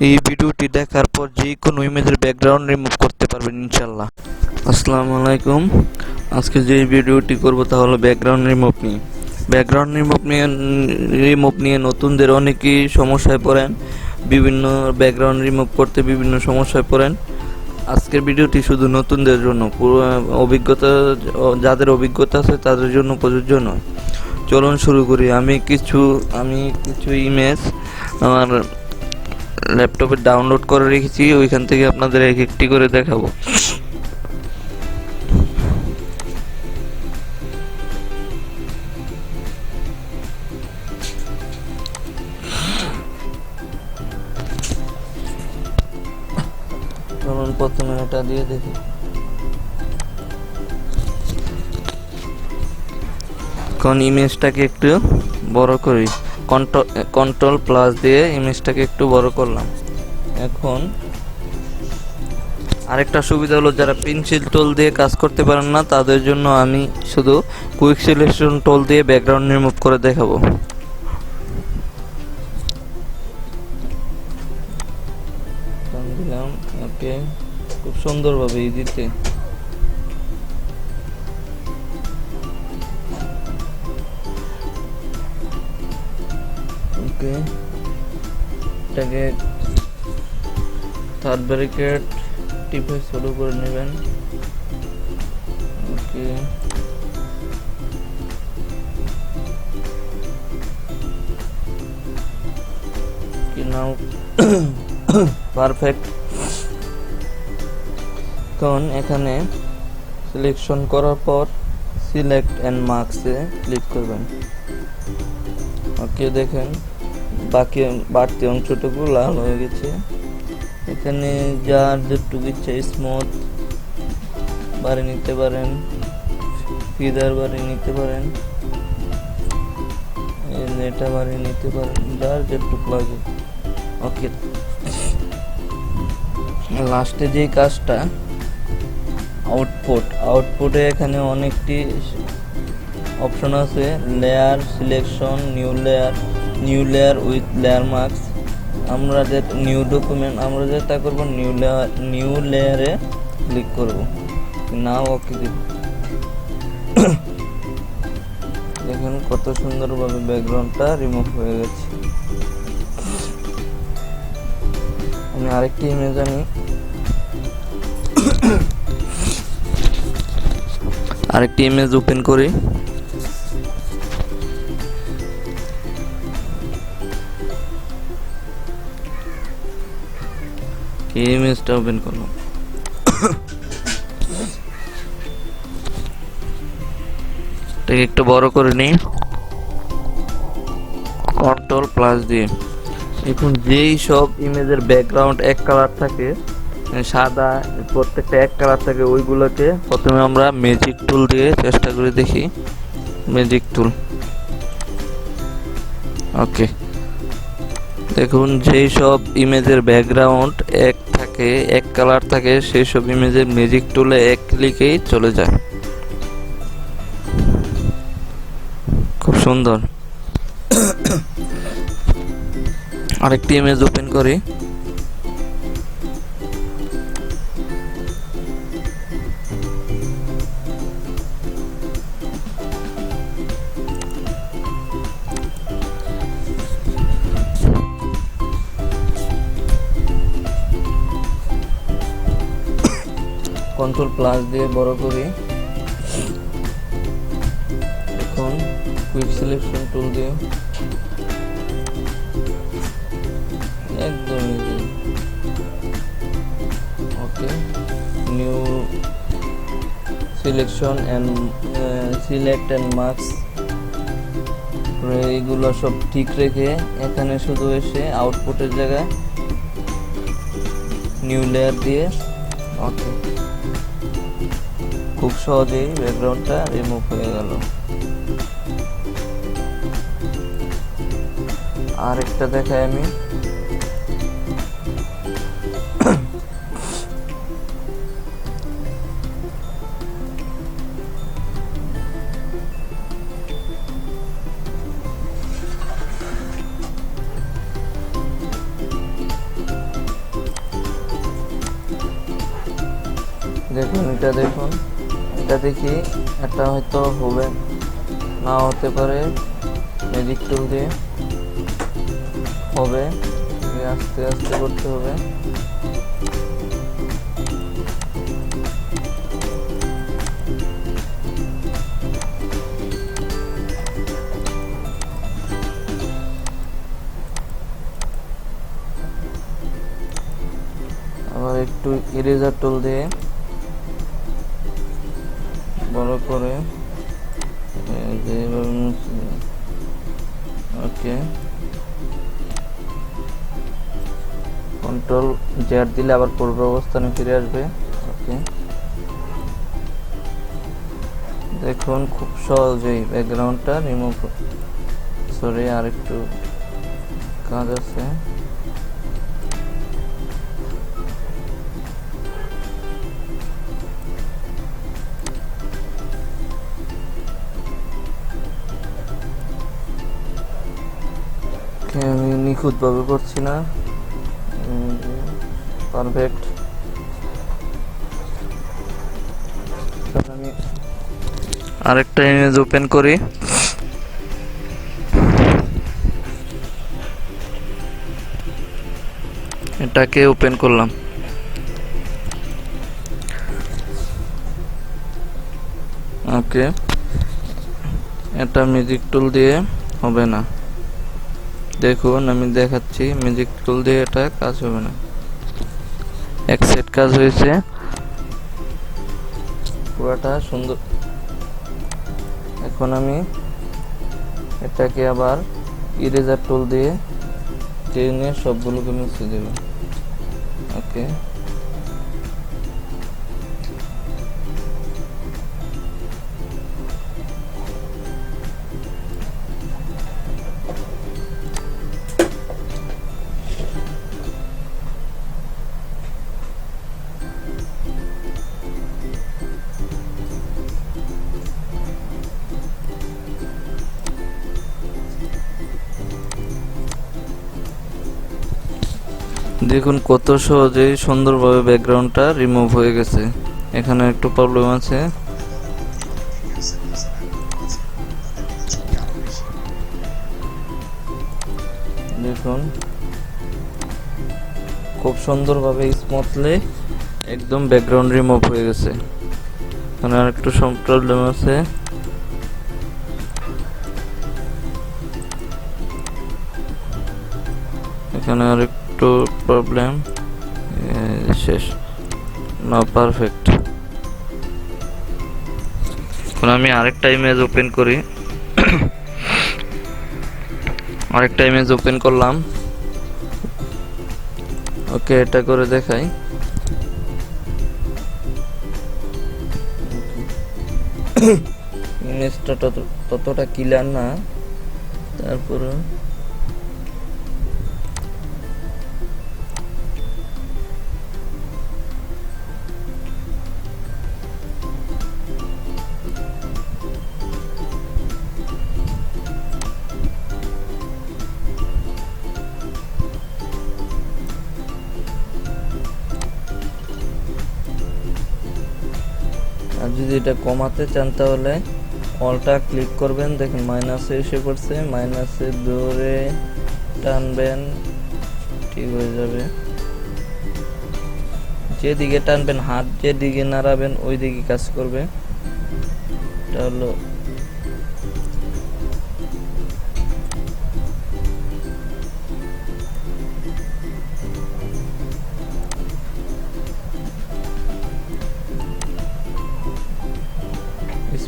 এই ভিডিওটি দেখার পর যে কোনো ইমেজের ব্যাকগ্রাউন্ড রিমুভ করতে পারবেন ইনশাল্লাহ। আসসালামু আলাইকুম। আজকে যে ভিডিওটি করব তা হলো ব্যাকগ্রাউন্ড রিমুভ নিয়ে। ব্যাকগ্রাউন্ড রিমুভ নিয়ে নতুনদের অনেকেই সমস্যায় পড়েন, বিভিন্ন ব্যাকগ্রাউন্ড রিমুভ করতে বিভিন্ন সমস্যায় পড়েন। আজকের ভিডিওটি শুধু নতুনদের জন্য, পুরো যাদের অভিজ্ঞতা আছে তাদের জন্য প্রযোজ্য নয়। চলুন শুরু করি। আমি কিছু ইমেজ আমার ল্যাপটপে ডাউনলোড করে রেখেছি, ওইখান থেকে আপনাদের এক একটি করে দেখাবো। চলুন প্রথমে এটা দিয়ে দেখি। এখন ইমেজটাকে একটু বড় করি, কন্ট্রোল প্লাস দিয়ে ইমেজটাকে একটু বড় করলাম। এখন আরেকটা সুবিধা হলো, যারা পেন্সিল টুল দিয়ে কাজ করতে পারেন না তাদের জন্য আমি শুধু কুইক সিলেকশন টুল দিয়ে ব্যাকগ্রাউন্ড রিমুভ করে দেখাবো। দিলাম, ওকে, খুব সুন্দরভাবে ইজিতে এটাকে থার্ড ব্যারিকেড টিপে শুরু করে নেবেন। ওকে, নাও পারফেক্ট। এখন এখানে সিলেকশন করার পর সিলেক্ট এন্ড মার্কসে ক্লিক করবেন। ওকে, দেখেন বাড়তি অংশটুকু লাল হয়ে গেছে। এখানে যার যেটুকু ইচ্ছা স্মুথ বাড়ি নিতে পারেন, ফিদার বাড়ি নিতে পারেন, এটা বাড়ি নিতে পারেন, যার যেটুকু লাগে। ওকে, লাস্টে যে কাজটা আউটপুটে এখানে অনেকটি অপশন আছে। Layer selection, new layer with layer marks. আমরা যে নিউ ডকুমেন্ট আমরা যেটা করব, নিউ লেয়ারে ক্লিক করব। নাও ওকে দিব। দেখুন কত সুন্দরভাবে ব্যাকগ্রাউন্ডটা রিমুভ হয়ে গেছে। আমি আরেকটি ইমেজ ওপেন করি। এই ইমেজটা ওপেন করলাম। এটাকে একটু বড় করে নিই কন্ট্রোল প্লাস দিয়ে। এখন যেই সব ইমেজের ব্যাকগ্রাউন্ড এক কালার থাকে, সাদা, প্রত্যেকটা এক কালার থাকে, ওইগুলোকে প্রথমে আমরা ম্যাজিক টুল দিয়ে চেষ্টা করে দেখি। ম্যাজিক টুল, ওকে, দেখুন যেই সব ইমেজের ব্যাকগ্রাউন্ড এক কালার থাকে, সেই সব ইমেজের ম্যাজিক টুলে এক ক্লিকেই চলে যায়। খুব সুন্দর। আরেকটি ইমেজ ওপেন করি। কন্ট্রোল প্লাস দিয়ে বড় করি। এখন কুইক সিলেকশন টুল দিয়ে একদম easy. Okay, new selection and select and marks, এইগুলো সব ঠিক রেখে এখানে শুধু এসে আউটপুটের জায়গায় নিউ লেয়ার দিয়ে, ওকে, খুব সহজেই ব্যাকগ্রাউন্ডটা রিমুভ হয়ে গেল। আর একটা দেখাই আমি। দেখুন এটা দেখি এটা হয়তো হবে, না হতে পারে। ম্যাজিক টুল দিয়ে হবে, আস্তে আস্তে করতে হবে। আবার একটু ইরেজার টুল দিয়ে বড় করে ওকে, কন্ট্রোল জেড দিলে আবার পূর্ব অবস্থানে ফিরে আসবে। ওকে, দেখুন খুব সহজেই ব্যাকগ্রাউন্ডটা রিমুভ। সরি, আর একটু কাজ আছে। আমি নিখুঁতভাবে করছি না, পারফেক্ট। আমি আরেকটা ইমেজ ওপেন করি। এটাকে ওপেন করলাম। ওকে, এটা ম্যাজিক টুল দিয়ে হবে না। দেখুন আমি দেখাচ্ছি, ম্যাজিক টুল দিয়ে এটা কাজ হবে না। এক সেট কাজ হয়েছে, পুরোটা সুন্দর। এখন আমি এটাকে আবার ইরেজার টুল দিয়ে টেনে সবগুলোকে মুছে দেব। ওকে, দেখুন কত সহজেই সুন্দরভাবে ব্যাকগ্রাউন্ডটা রিমুভ হয়ে গেছে। এখানে একটু প্রবলেম আছে, দেখুন খুব সুন্দরভাবে স্মুথলি একদম ব্যাকগ্রাউন্ড রিমুভ হয়ে গেছে। এখানে আর একটু প্রবলেম আছে, এখানে আর একটু প্রবলেম, শেষ না, পারফেক্ট। এখন আমি আরেকটা ইমেজ ওপেন করি। আরেকটা ইমেজ ওপেন করলাম। ওকে, এটা করে দেখাই। ইমেজটা ততটা ক্লিয়ার না, তারপরে আর যদি এটা কমাতে চান তাহলে অলটা ক্লিক করবেন। দেখেন মাইনাসে এসে পড়ছে, মাইনাসে ধরে টানবেন, ঠিক হয়ে যাবে। যেদিকে টানবেন, হাত যেদিকে নাড়াবেন ওই দিকে কাজ করবে। এটা হলো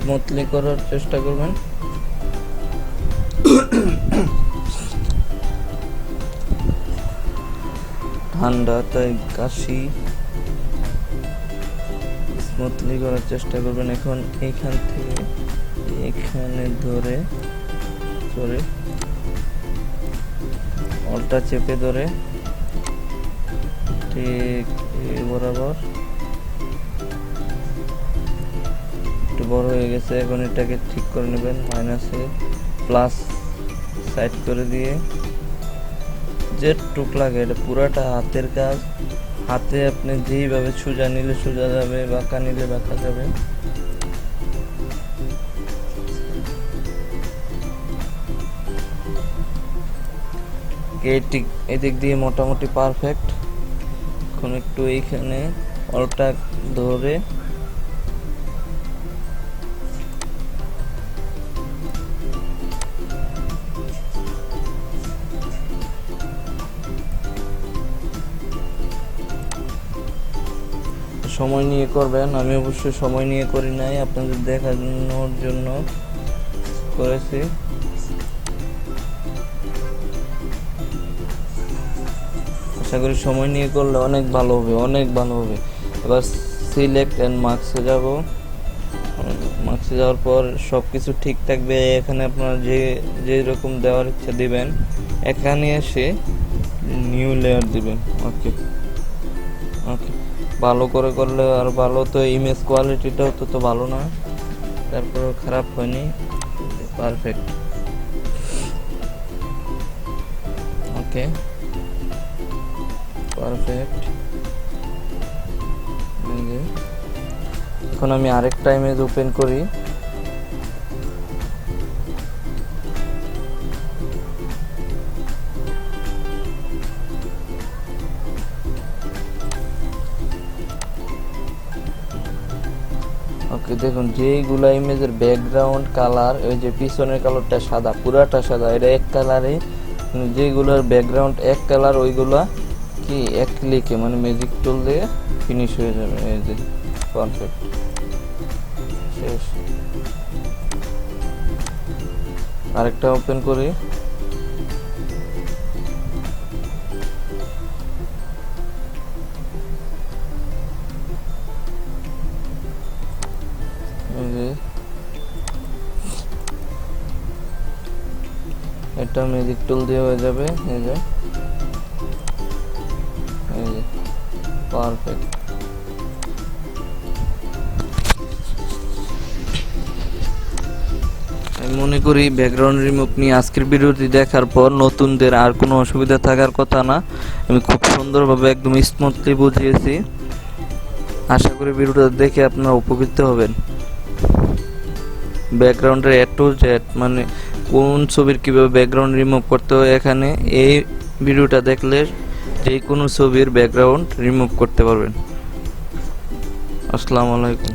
স্মুথলি করার চেষ্টা করবেন। ঠান্ডা তাই কাশি, স্মুথলি করার চেষ্টা করবেন। এখন এইখান থেকে এখানে ধরে অলটা চেপে ধরে ঠিক বরাবর, একটু বড় হয়ে গেছে। এখন এটাকে ঠিক করে নেবেন, মাইনাসে প্লাস সাইড করে দিয়ে যেটুক লাগে, এটা পুরাটা হাতের কাজ, হাতে আপনি যেইভাবে সোজা নিলে সোজা যাবে, বাঁকা নিলে বাঁকা যাবে। এদিক দিয়ে মোটামুটি পারফেক্ট। এখন একটু এইখানে অলটা ধরে সময় নিয়ে করবেন। আমি অবশ্যই সময় নিয়ে করি নাই, আপনাদের দেখানোর জন্য করেছি। আশা করি সময় নিয়ে করলে অনেক ভালো হবে, অনেক ভালো হবে। এবার সিলেক্ট অ্যান্ড মার্কসে যাব। মার্কসে যাওয়ার পর সব কিছু ঠিক থাকবে। এখানে আপনারা যে রকম দেওয়ার ইচ্ছা দিবেন। এখানে এসে নিউ লেয়ার দিবেন। ওকে ওকে, ভালো করে করলে আর ভালো। তো ইমেজ কোয়ালিটিটাও তো ভালো না, তারপর খারাপ হয়নি, পারফেক্ট। Okay perfect. এখন আমি আরেকটা ইমেজ ওপেন করি। ওকে, দেখুন যেইগুলা ইমেজের ব্যাকগ্রাউন্ড কালার, ওই যে পিছনের কালারটা সাদা, পুরাটা সাদা, এটা এক কালারে। যেগুলোর ব্যাকগ্রাউন্ড এক কালার ওইগুলা কি এক ক্লিকে মানে ম্যাজিক টুল দিয়ে ফিনিশ হয়ে যাবে। এই যে পারফেক্ট, শেষ। আরেকটা ওপেন করি। এটা ম্যাজিক টুল দিয়ে হয়ে যাবে। এই যে পারফেক্ট। আমি মনে করি ব্যাকগ্রাউন্ড রিমুভ নিয়ে আজকের ভিডিওটি দেখার পর নতুনদের আর কোনো অসুবিধা থাকার কথা না। আমি খুব সুন্দরভাবে একদম স্মুথলি বুঝিয়েছি। আশা করি ভিডিওটা দেখে আপনারা উপকৃত হবেন। ব্যাকগ্রাউন্ডের এ টু জেড মানে কোন ছবির কীভাবে ব্যাকগ্রাউন্ড রিমুভ করতে হয়, এখানে এই ভিডিওটা দেখলে যে কোনো ছবির ব্যাকগ্রাউন্ড রিমুভ করতে পারবেন। আসসালামু আলাইকুম।